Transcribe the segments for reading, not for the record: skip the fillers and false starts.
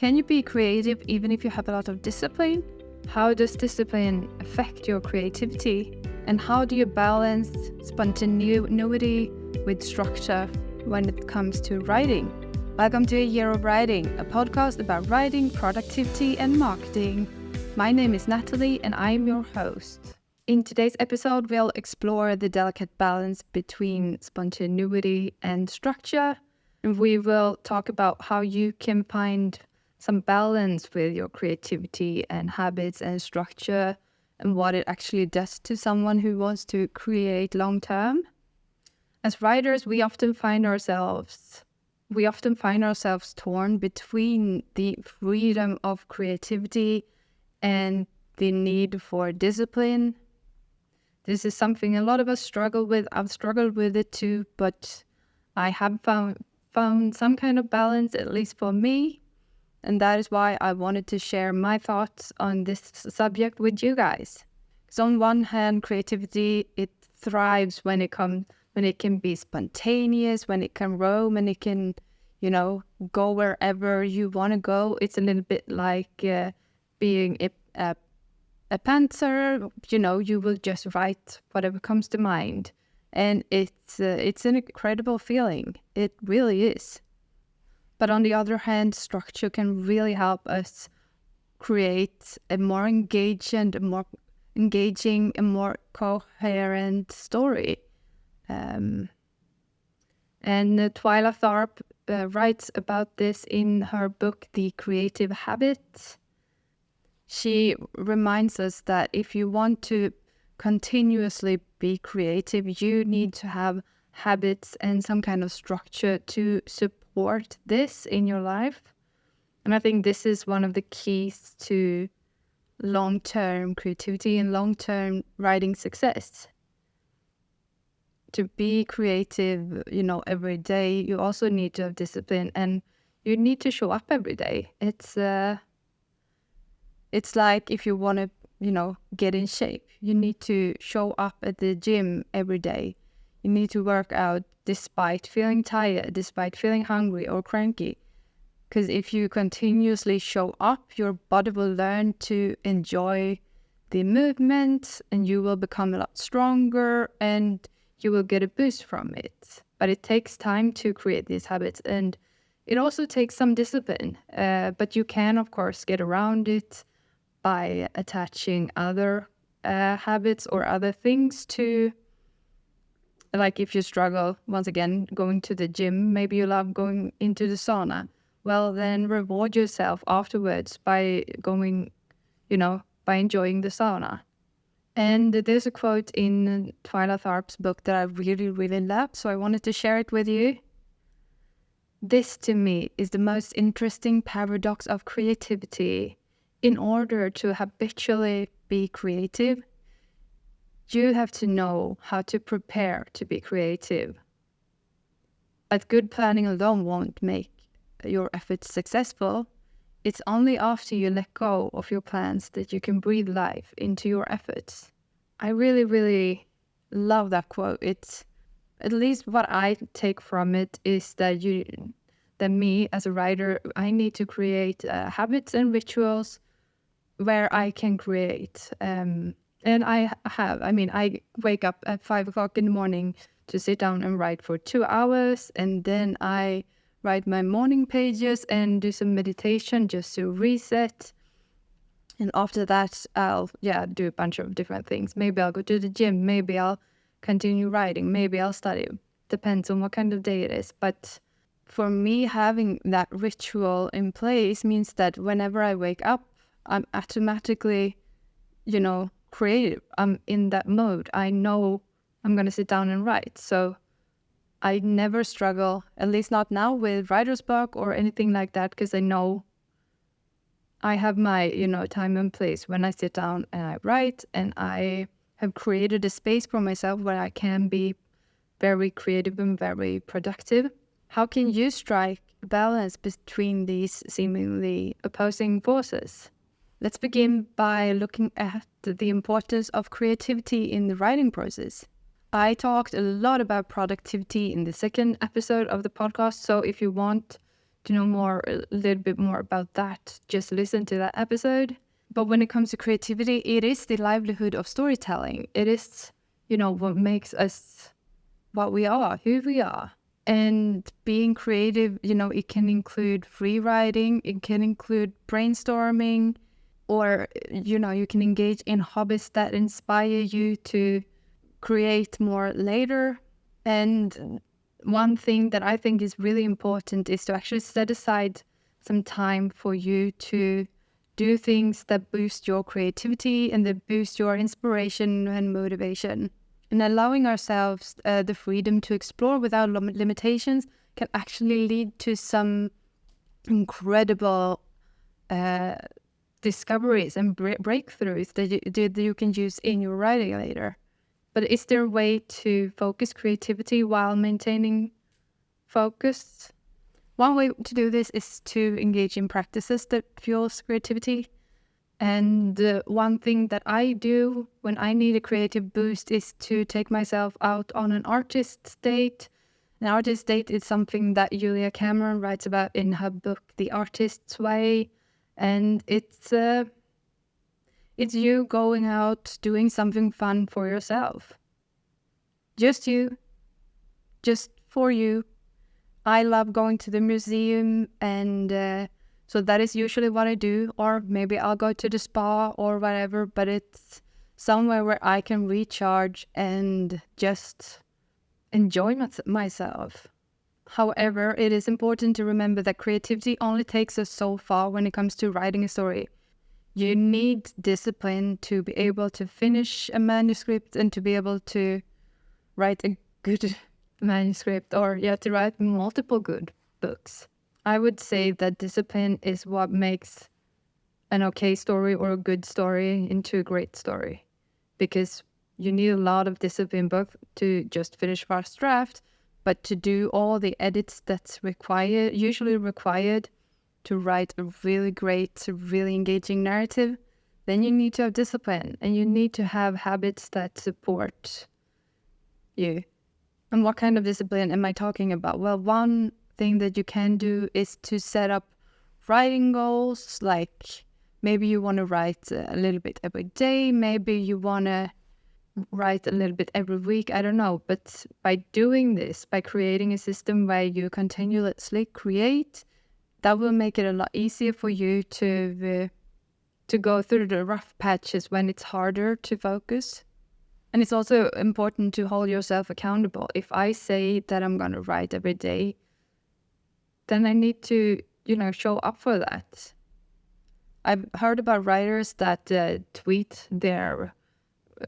Can you be creative even if you have a lot of discipline? How does discipline affect your creativity? And how do you balance spontaneity with structure when it comes to writing? Welcome to A Year of Writing, a podcast about writing, productivity, and marketing. My name is Natalie, and I'm your host. In today's episode, we'll explore the delicate balance between spontaneity and structure. And we will talk about how you can find some balance with your creativity and habits and structure, and what it actually does to someone who wants to create long term. As writers, we often find ourselves torn between the freedom of creativity and the need for discipline. This is something a lot of us struggle with. I've struggled with it too, but I have found some kind of balance, at least for me. And that is why I wanted to share my thoughts on this subject with you guys. Because on one hand, creativity, it thrives when it can be spontaneous, when it can roam, and it can, go wherever you want to go. It's a little bit like being a pantser. You will just write whatever comes to mind. And it's an incredible feeling. It really is. But on the other hand, structure can really help us create a more engaging, a more coherent story. And Twyla Tharp writes about this in her book, The Creative Habit. She reminds us that if you want to continuously be creative, you need to have habits and some kind of structure to support this in your life. And I think this is one of the keys to long-term creativity and long-term writing success. To be creative, every day, you also need to have discipline, and you need to show up every day. It's like if you want to, get in shape, you need to show up at the gym every day. You need to work out despite feeling tired, despite feeling hungry or cranky. Because if you continuously show up, your body will learn to enjoy the movement, and you will become a lot stronger, and you will get a boost from it. But it takes time to create these habits, and it also takes some discipline. But you can, of course, get around it by attaching other habits or other things to. Like if you struggle, once again, going to the gym, maybe you love going into the sauna. Well, then reward yourself afterwards by going, by enjoying the sauna. And there's a quote in Twyla Tharp's book that I really, really love, so I wanted to share it with you. This, to me, is the most interesting paradox of creativity. In order to habitually be creative, you have to know how to prepare to be creative. But good planning alone won't make your efforts successful. It's only after you let go of your plans that you can breathe life into your efforts. I really, really love that quote. It's, at least what I take from it is that me as a writer, I need to create habits and rituals where I can create. And I wake up at 5 o'clock in the morning to sit down and write for 2 hours. And then I write my morning pages and do some meditation just to reset. And after that, I'll do a bunch of different things. Maybe I'll go to the gym. Maybe I'll continue writing. Maybe I'll study. Depends on what kind of day it is. But for me, having that ritual in place means that whenever I wake up, I'm automatically, creative. I'm in that mode. I know I'm going to sit down and write. So I never struggle, at least not now, with writer's block or anything like that, because I know I have my, time and place when I sit down and I write, and I have created a space for myself where I can be very creative and very productive. How can you strike balance between these seemingly opposing forces? Let's begin by looking at the importance of creativity in the writing process. I talked a lot about productivity in the second episode of the podcast, so if you want to know more, a little bit more about that, just listen to that episode. But when it comes to creativity, it is the livelihood of storytelling. It is, what makes us what we are, who we are. And being creative, it can include free writing, it can include brainstorming, or, you can engage in hobbies that inspire you to create more later. And one thing that I think is really important is to actually set aside some time for you to do things that boost your creativity and that boost your inspiration and motivation. And allowing ourselves the freedom to explore without limitations can actually lead to some incredible discoveries and breakthroughs that you can use in your writing later. But is there a way to focus creativity while maintaining focus? One way to do this is to engage in practices that fuels creativity. And one thing that I do when I need a creative boost is to take myself out on an artist date. An artist date is something that Julia Cameron writes about in her book, The Artist's Way. And it's you going out doing something fun for yourself. Just you. Just for you. I love going to the museum, and so that is usually what I do. Or maybe I'll go to the spa or whatever, but it's somewhere where I can recharge and just enjoy myself. However, it is important to remember that creativity only takes us so far when it comes to writing a story. You need discipline to be able to finish a manuscript and to be able to write a good manuscript, or to write multiple good books. I would say that discipline is what makes an okay story or a good story into a great story, because you need a lot of discipline both to just finish first draft, but to do all the edits that's usually required to write a really great, really engaging narrative. Then you need to have discipline, and you need to have habits that support you. And what kind of discipline am I talking about? Well, one thing that you can do is to set up writing goals. Like maybe you want to write a little bit every day. Maybe you want to write a little bit every week. I don't know. But by doing this, by creating a system where you continuously create, that will make it a lot easier for you to go through the rough patches when it's harder to focus. And it's also important to hold yourself accountable. If I say that I'm going to write every day, then I need to, show up for that. I've heard about writers that tweet their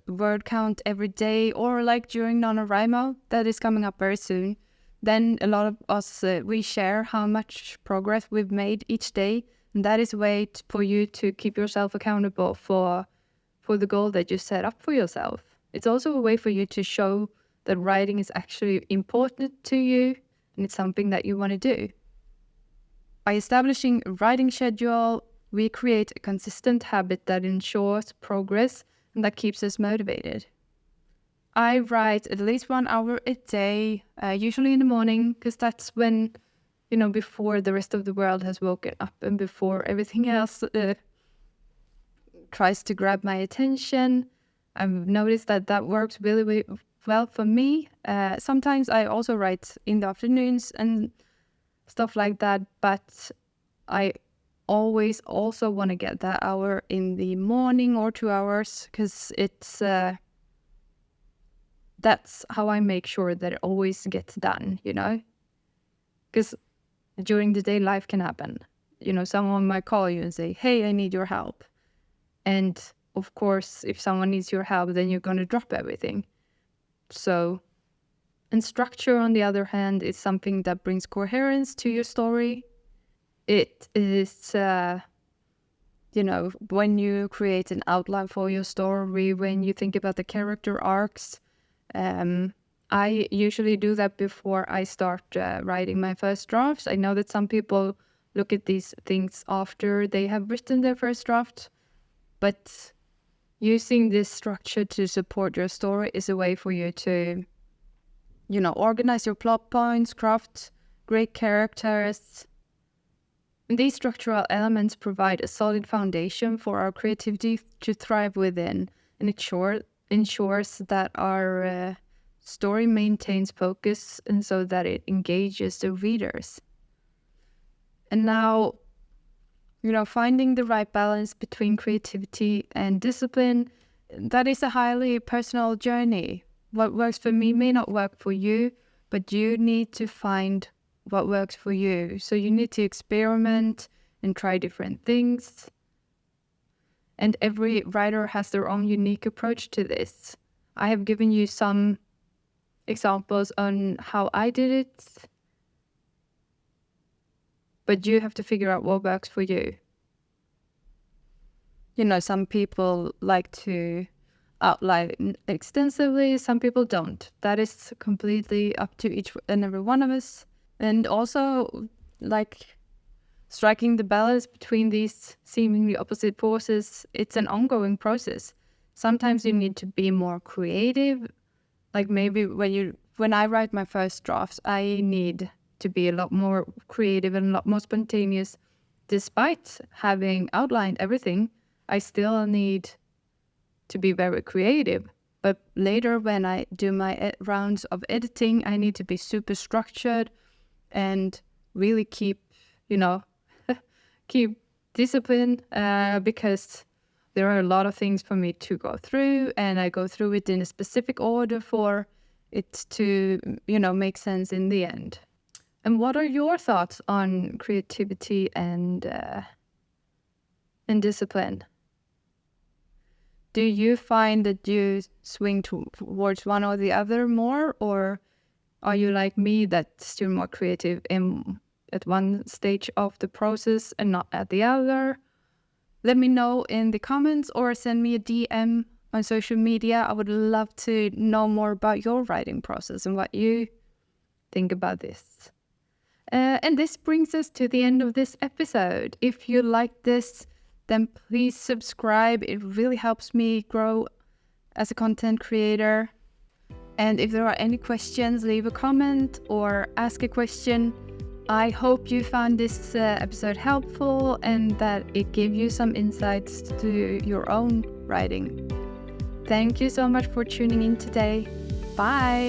word count every day, or like during NaNoWriMo, that is coming up very soon. Then a lot of us, we share how much progress we've made each day. And that is a way for you to keep yourself accountable for the goal that you set up for yourself. It's also a way for you to show that writing is actually important to you and it's something that you want to do. By establishing a writing schedule, we create a consistent habit that ensures progress and that keeps us motivated. I write at least 1 hour a day, usually in the morning, because that's when, before the rest of the world has woken up and before everything else tries to grab my attention. I've noticed that works really, really well for me. Sometimes I also write in the afternoons and stuff like that, but I always also want to get that hour in the morning or 2 hours, because it's that's how I make sure that it always gets done, because during the day life can happen. Someone might call you and say, hey, I need your help. And of course, if someone needs your help, then you're going to drop everything. So, and structure, on the other hand, is something that brings coherence to your story. It is, when you create an outline for your story, when you think about the character arcs. I usually do that before I start writing my first drafts. I know that some people look at these things after they have written their first draft, but using this structure to support your story is a way for you to, organize your plot points, craft great characters, These structural elements provide a solid foundation for our creativity to thrive within, and it ensures that our story maintains focus and so that it engages the readers. And now, finding the right balance between creativity and discipline, that is a highly personal journey. What works for me may not work for you, but you need to find what works for you. So you need to experiment and try different things. And every writer has their own unique approach to this. I have given you some examples on how I did it, but you have to figure out what works for you. Some people like to outline extensively, some people don't. That is completely up to each and every one of us. And also, striking the balance between these seemingly opposite forces, it's an ongoing process. Sometimes you need to be more creative. Like maybe when I write my first drafts, I need to be a lot more creative and a lot more spontaneous. Despite having outlined everything, I still need to be very creative. But later when I do my rounds of editing, I need to be super structured and really keep discipline, because there are a lot of things for me to go through, and I go through it in a specific order for it to, make sense in the end. And what are your thoughts on creativity and discipline? Do you find that you swing towards one or the other more, or are you like me that's still more creative at one stage of the process and not at the other? Let me know in the comments or send me a DM on social media. I would love to know more about your writing process and what you think about this. And this brings us to the end of this episode. If you like this, then please subscribe. It really helps me grow as a content creator. And if there are any questions, leave a comment or ask a question. I hope you found this episode helpful and that it gave you some insights to your own writing. Thank you so much for tuning in today. Bye!